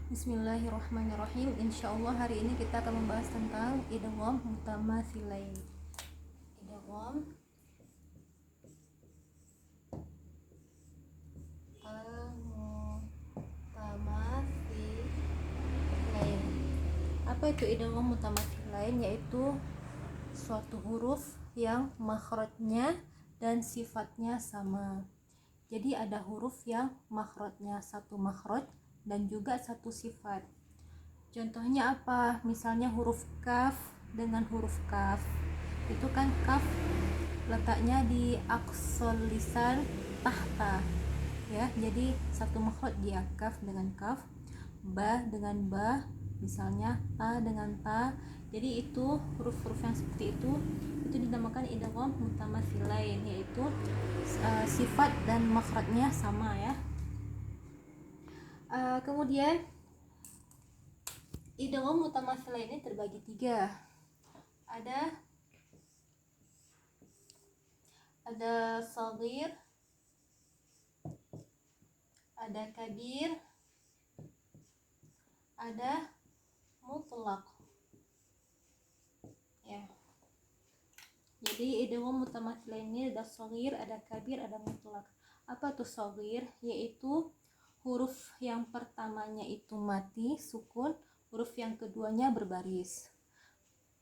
Bismillahirrahmanirrahim. Insyaallah hari ini kita akan membahas tentang idgham mutamathilain. Idgham al-mutamathilain. Apa itu idgham mutamathilain? Yaitu suatu huruf yang makhrajnya dan sifatnya sama. Jadi ada huruf yang makhrajnya satu makhraj dan juga satu sifat. Contohnya apa? Misalnya huruf kaf dengan huruf kaf. Itu kan kaf letaknya di aqsal lisan tahta. Ya, jadi satu makhraj dia, kaf dengan kaf, ba dengan ba, misalnya ta dengan ta. Jadi itu huruf-huruf yang seperti itu dinamakan idgham mutamathilain, yaitu sifat dan makhrajnya sama ya. Kemudian idgham mutamathilain ini terbagi tiga. Ada shaghir, ada kabir, ada mutlaq. Ya. Jadi idgham mutamathilain ini ada shaghir, ada kabir, ada mutlaq. Apa tuh shaghir? Yaitu huruf yang pertamanya itu mati, sukun, huruf yang keduanya berbaris.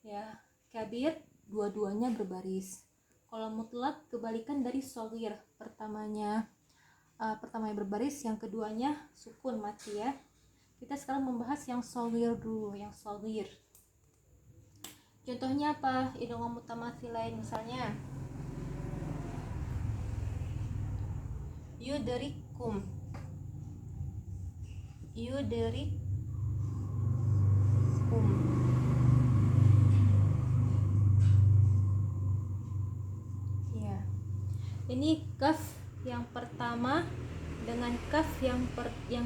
Ya, kabir dua-duanya berbaris. Kalau mutlak kebalikan dari shaghir, pertamanya berbaris, yang keduanya sukun mati ya. Kita sekarang membahas yang shaghir dulu, yang shaghir. Contohnya apa? Idgham mutamathilain misalnya yudrikum, ya. Ini kaf yang pertama dengan kaf yang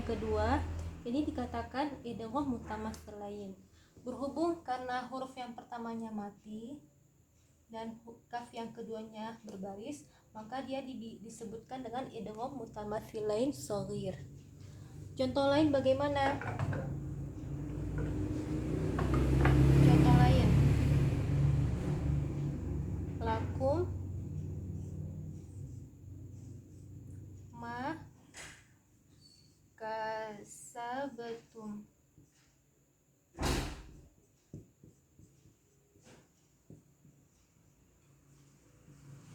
kedua, ini dikatakan idgham mutamathilain. Berhubung karena huruf yang pertamanya mati dan kaf yang keduanya berbaris, maka dia disebutkan dengan idgham mutamathilain shaghir. Contoh lain bagaimana? Contoh lain, lakum ma kasabtum.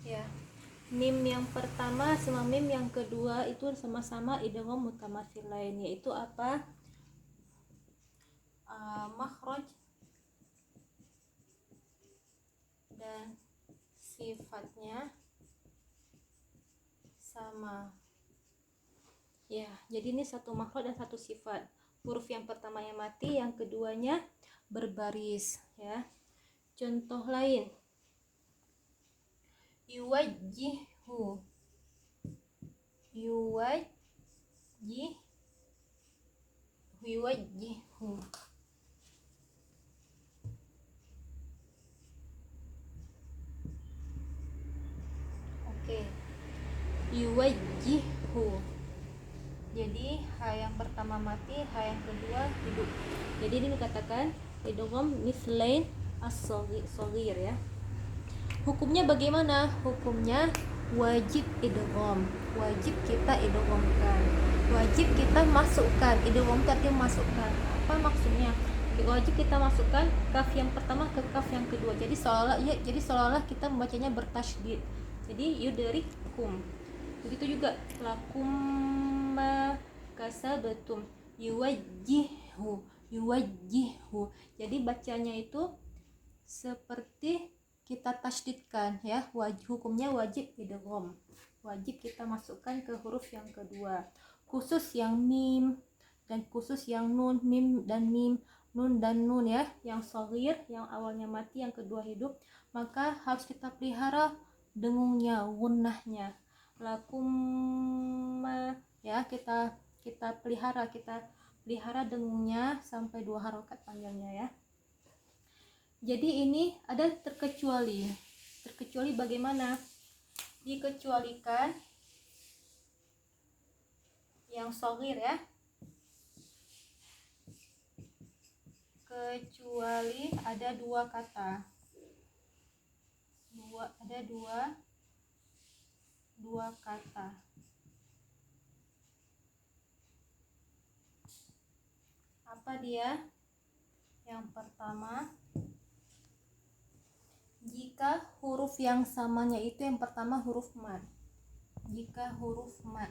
Ya, mim yang pertama sama mim yang kedua itu sama-sama idgham mutamathilain, yaitu apa? Makhraj dan sifatnya sama. Ya, jadi ini satu makhraj dan satu sifat. Huruf yang pertamanya mati, yang keduanya berbaris ya. Contoh lain, yuwajjihu, yuwajjihu. Oke, yuwajjihu. Jadi ha yang pertama mati, ha yang kedua hidup. Jadi ini dikatakan idgham mithlain as-shaghir ya. Hukumnya bagaimana? Hukumnya wajib idgham. Wajib kita idghamkan. Wajib kita masukkan. Idgham artinya masukkan. Apa maksudnya? Wajib kita masukkan kaf yang pertama ke kaf yang kedua. Jadi seolah-olah kita membacanya bertasydid. Jadi yudrikum. Begitu juga lakum ma kasabtum, yuwajjihu. Jadi bacanya itu seperti kita tasydidkan ya. Hukumnya wajib idgham. Wajib kita masukkan ke huruf yang kedua. Khusus yang mim dan khusus yang nun, mim dan mim, nun dan nun ya, yang shaghir, yang awalnya mati, yang kedua hidup, maka harus kita pelihara dengungnya, gunnahnya. Lakum ya, kita pelihara dengungnya sampai 2 harokat panjangnya ya. Jadi ini ada terkecuali bagaimana? Dikecualikan yang shaghir ya. kecuali ada dua kata. Ada dua kata. Apa dia? Yang pertama, jika huruf yang samanya itu yang pertama huruf mad. Jika huruf mad.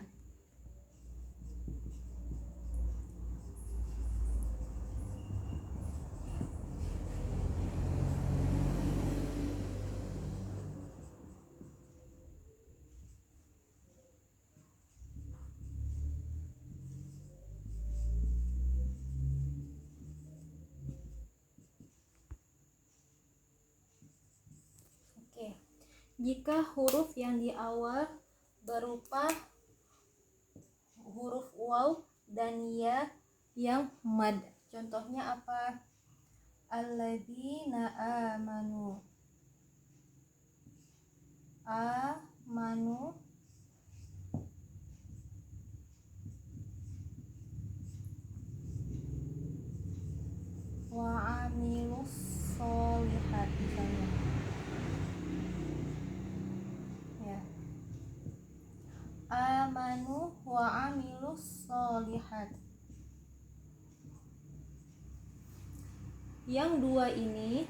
Oke. Jika huruf yang di awal berupa huruf waw dan ya yang mad. Contohnya apa? Alladzina amanu. Amanu wa amilus solihat misalnya. Ya. Amanu wa amilus solihat. Yang dua ini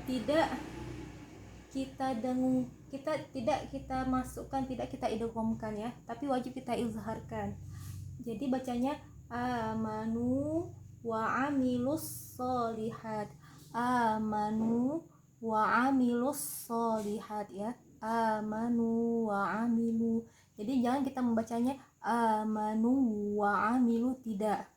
tidak kita masukkan, tidak kita idghamkan ya, tapi wajib kita izharkan. Jadi bacanya amanu wa amilus solihat. Amanu wa amilus solihat ya. Amanu wa amilu. Jadi jangan kita membacanya amanu wa amilu, tidak.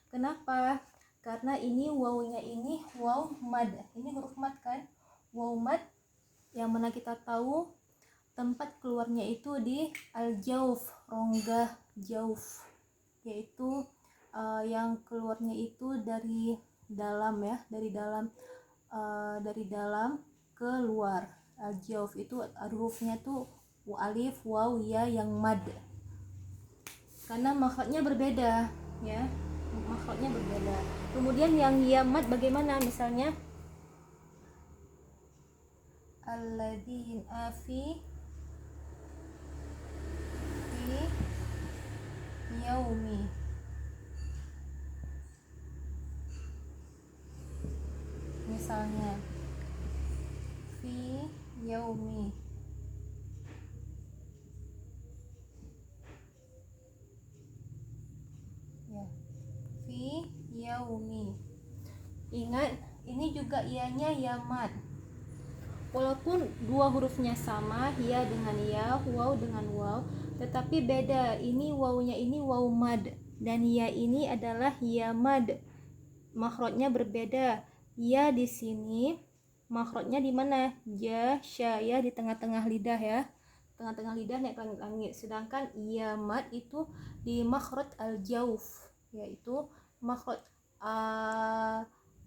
Kenapa? Karena ini wawunya ini waw mad. Ini huruf mad kan? Waw mad yang mana kita tahu tempat keluarnya itu di al-jauf, rongga jauf, yaitu yang keluarnya itu dari dalam ya, dari dalam keluar. Al-jauf itu hurufnya tuh alif, waw, ya yang mad. Karena makhrajnya berbeda ya, makhrajnya berbeda. Kemudian yang ya mad bagaimana? Misalnya alladzina fi yaumi. Misalnya fi yaumi. Ya. Fi yaumi. Ingat, ini juga ianya ya mad. Walaupun dua hurufnya sama, ya dengan ya, waw dengan waw, tetapi beda. Ini wawnya ini waw mad dan ya ini adalah ya mad. Makhrajnya berbeda. Ya di sini makhrajnya di mana? Ja, sya, ya di tengah-tengah lidah ya. Tengah-tengah lidah naik langit-langit. Sedangkan ya mad itu di makhraj al-jauf, yaitu makhraj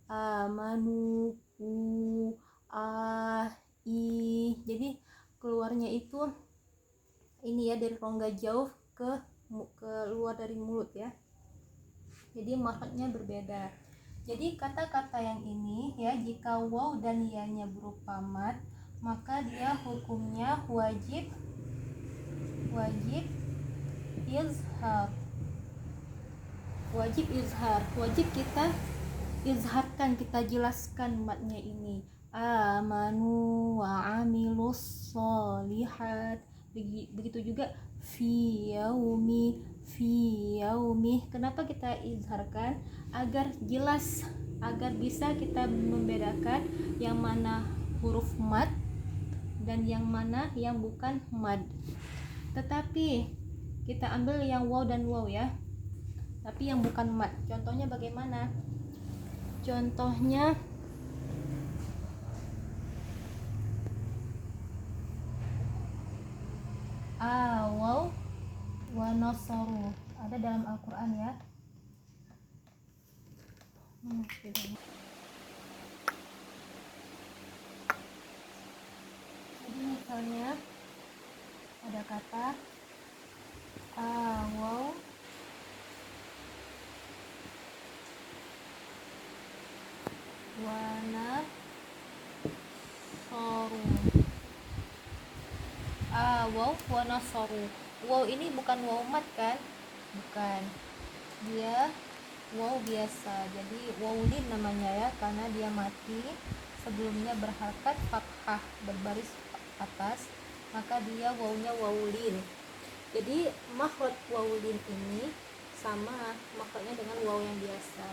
amanu jadi keluarnya itu ini ya, dari rongga jauh ke luar dari mulut ya. Jadi makhrajnya berbeda. Jadi kata-kata yang ini ya, jika waw dan ya-nya berupa mad, maka dia hukumnya wajib izhar. Wajib kita izharkan, kita jelaskan madnya ini. Amanu wa amilus solihat. Begitu juga fi yaumi. Kenapa kita izharkan? Agar jelas, agar bisa kita membedakan yang mana huruf mad dan yang mana yang bukan mad. Tetapi kita ambil yang waw dan waw ya, tapi yang bukan mad. Contohnya bagaimana? Contohnya awaw wa nasaru, ada dalam Al-Quran ya. Jadi misalnya ada kata awaw wana soru. Wow wana soru. Wow ini bukan wow mat kan? Bukan, dia wow biasa. Jadi wawlin namanya ya, karena dia mati sebelumnya berharkat fathah berbaris atas, maka dia wawnya wawlin. Jadi makhraj wawlin ini sama makhrajnya dengan waw yang biasa.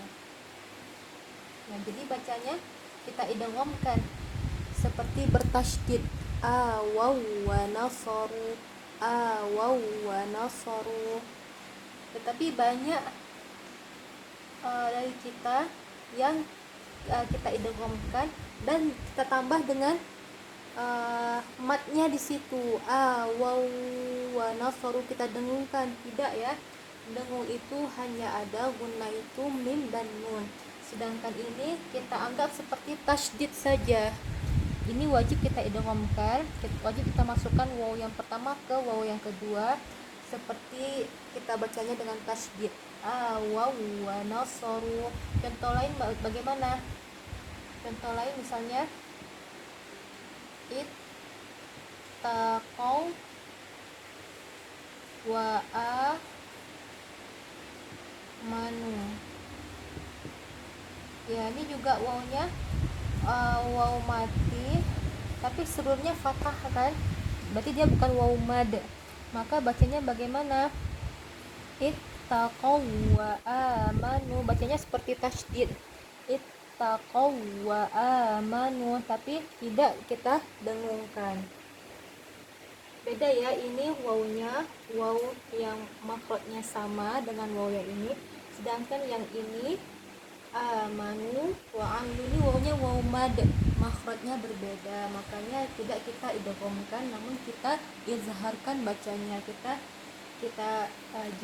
Nah, jadi bacanya kita idghamkan seperti bertasydid, waw wa nasaru, waw wa nasaru. Tetapi banyak dari kita yang kita idghamkan dan kita tambah dengan matnya di situ, waw wa nasaru kita dengungkan. Tidak ya, dengung itu hanya ada guna itu mim dan nun, sedangkan ini kita anggap seperti tasydid saja. Ini wajib kita idghamkan, wajib kita masukkan waw yang pertama ke waw yang kedua, seperti kita bacanya dengan tasydid, waw wa nasaru. Contoh lain bagaimana? Contoh lain misalnya ittaqau wa amanu. Ya, ini juga wawnya waw mati tapi sebelumnya fathah kan, berarti dia bukan waw mad. Maka bacanya bagaimana? Ittaqau wa amanu, bacanya seperti tasydid, ittaqau wa amanu, tapi tidak kita dengungkan. Beda ya, ini wawnya waw yang makhrajnya sama dengan waw yang ini, sedangkan yang ini amanu wa amilu ini wawnya waw mad, makhrajnya berbeda, makanya tidak kita idghamkan namun kita izharkan bacanya, kita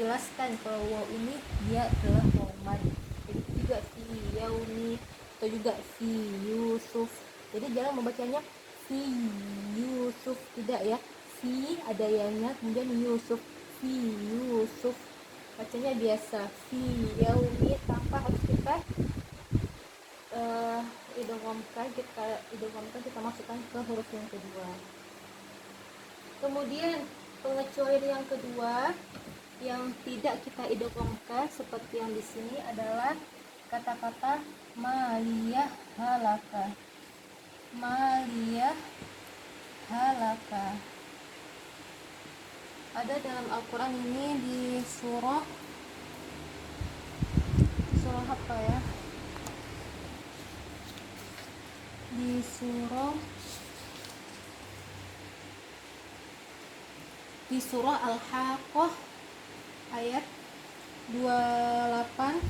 jelaskan kalau waw ini dia adalah waw mad. Jadi juga fi yaumi atau juga fi Yusuf, jadi jangan membacanya fi Yusuf, tidak ya, fi ada yanya kemudian Yusuf, fi Yusuf, bacanya biasa fi yaumi tanpa harus kita idghamkan, kita masukkan ke huruf yang kedua. Kemudian pengecualian yang kedua yang tidak kita idghamkan seperti yang di sini adalah kata-kata maliyah halaka. Maliyah halaka ada dalam Al-Quran ini di surah apa ya, di surah Al-Haqqah ayat 28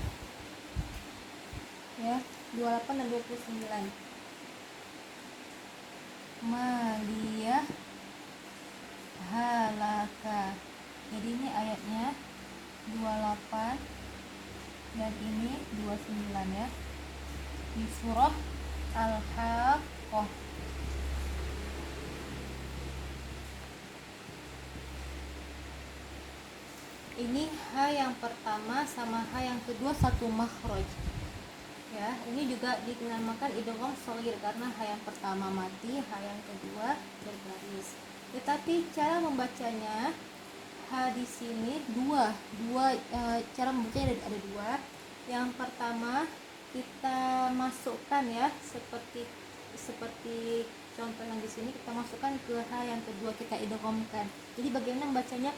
ya, 28 dan 29. Maliyah halaka. Jadi ini ayatnya 28 dan ini 29 ya, di surah Al-Haqqah. Ini H yang pertama sama H yang kedua satu makhraj ya. Ini juga dinamakan idgham shaghir karena H yang pertama mati, H yang kedua berbaris. Tetapi cara membacanya H di sini cara membacanya ada dua. Yang pertama kita masukkan ya, seperti contoh yang di sini, kita masukkan ke H yang kedua, kita idghamkan. Jadi bagaimana membacanya?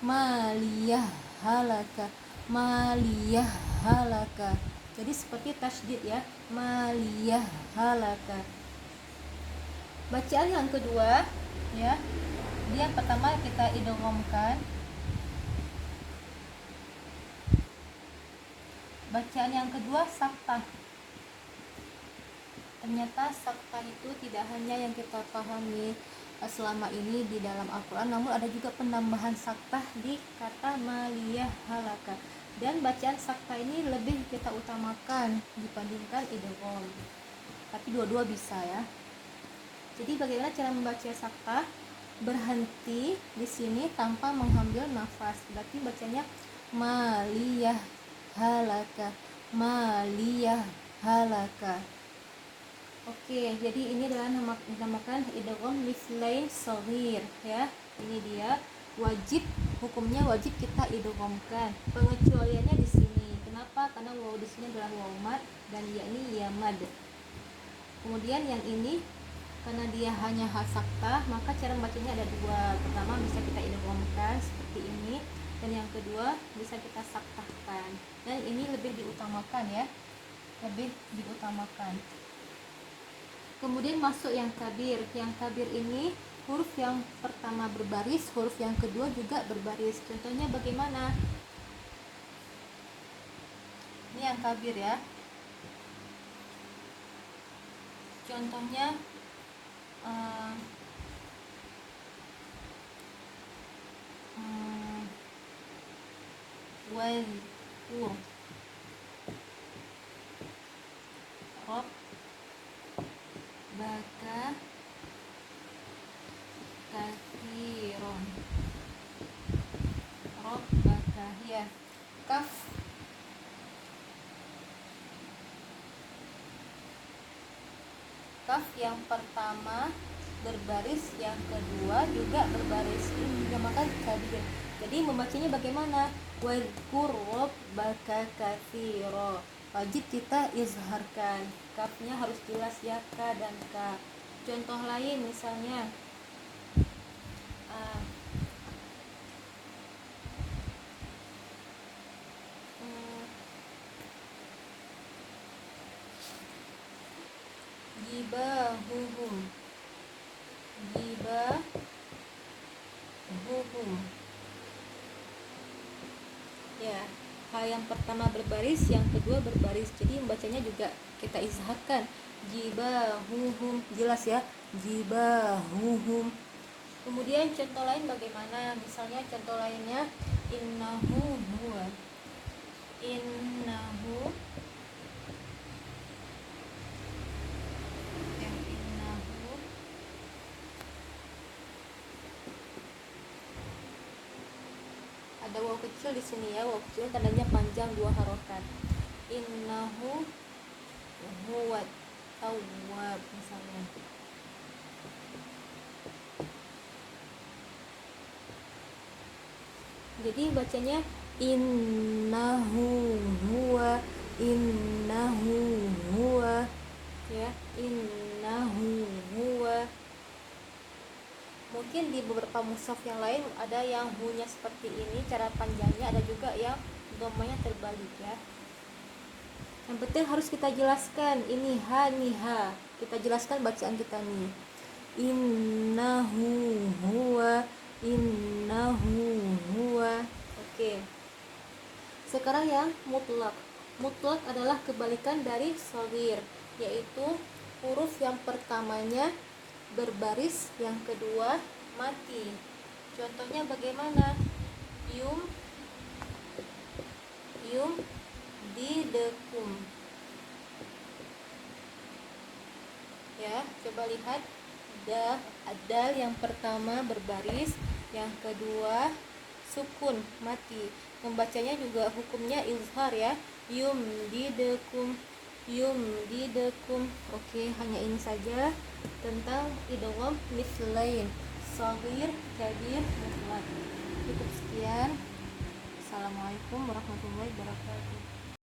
Maliyah halaka, maliyah halaka. Jadi seperti tasydid ya, maliyah halaka. Bacaan yang kedua ya, dia pertama kita idghamkan. Bacaan yang kedua saktah. Ternyata saktah itu tidak hanya yang kita pahami selama ini di dalam Al-Quran, namun ada juga penambahan saktah di kata maliyah halaka. Dan bacaan saktah ini lebih kita utamakan dibandingkan idgham, tapi dua-dua bisa ya. Jadi bagaimana cara membaca saktah? Berhenti di sini tanpa mengambil nafas, berarti bacanya maliyah halaka, maliyah halaka. Oke, jadi ini adalah dinamakan idgham mislain shaghir ya. Ini dia wajib, hukumnya wajib kita idghamkan. Pengecualiannya di sini. Kenapa? Karena waw di sini adalah waw mad dan ya ini ya mad. Kemudian yang ini karena dia hanya hasakta, maka cara membacanya ada dua. Pertama bisa kita idghamkan seperti ini, dan yang kedua bisa kita saktahkan. Dan ini lebih diutamakan ya. Lebih diutamakan. Kemudian masuk yang kabir. Yang kabir ini huruf yang pertama berbaris, huruf yang kedua juga berbaris. Contohnya bagaimana? Ini yang kabir ya. Contohnya wazkur rob baka kathiron rob baka ya. Kaf yang pertama berbaris, yang kedua juga berbaris. Ini dinamakan kabir. Jadi membacanya bagaimana? Wazkur rob baka kathiro. Wajib kita izharkan. Kafnya harus jelas ya, ka dan ka. Contoh lain misalnya jibahuhum ya. Hal yang pertama berbaris, yang kedua berbaris. Jadi membacanya juga kita izharkan. Jibahuhum, jelas ya, jibahuhum. Kemudian contoh lain bagaimana? Misalnya contoh lainnya innahu huwa. Innahu ada waw kecil di sini ya. Waw kecil tandanya panjang, dua harokat. Innahu huwa tawwab misalnya. Jadi bacanya innahu huwa ya, innahu huwa. Mungkin di beberapa mushaf yang lain ada yang hu-nya seperti ini cara panjangnya, ada juga yang dhammahnya terbalik ya. Yang penting harus kita jelaskan ini ha nih ha. Kita jelaskan bacaan kita nih. Innahu huwa. Oke. Sekarang yang mutlak. Mutlak adalah kebalikan dari shaghir, yaitu huruf yang pertamanya berbaris, yang kedua mati. Contohnya bagaimana? Yum didekum ya. Coba lihat, dal yang pertama berbaris, yang kedua sukun mati. Membacanya juga hukumnya izhar ya. Yum didekum. Oke, hanya ini saja tentang idgham mislain shaghir, kabir, mutlaq. Cukup sekian. Assalamualaikum warahmatullahi wabarakatuh.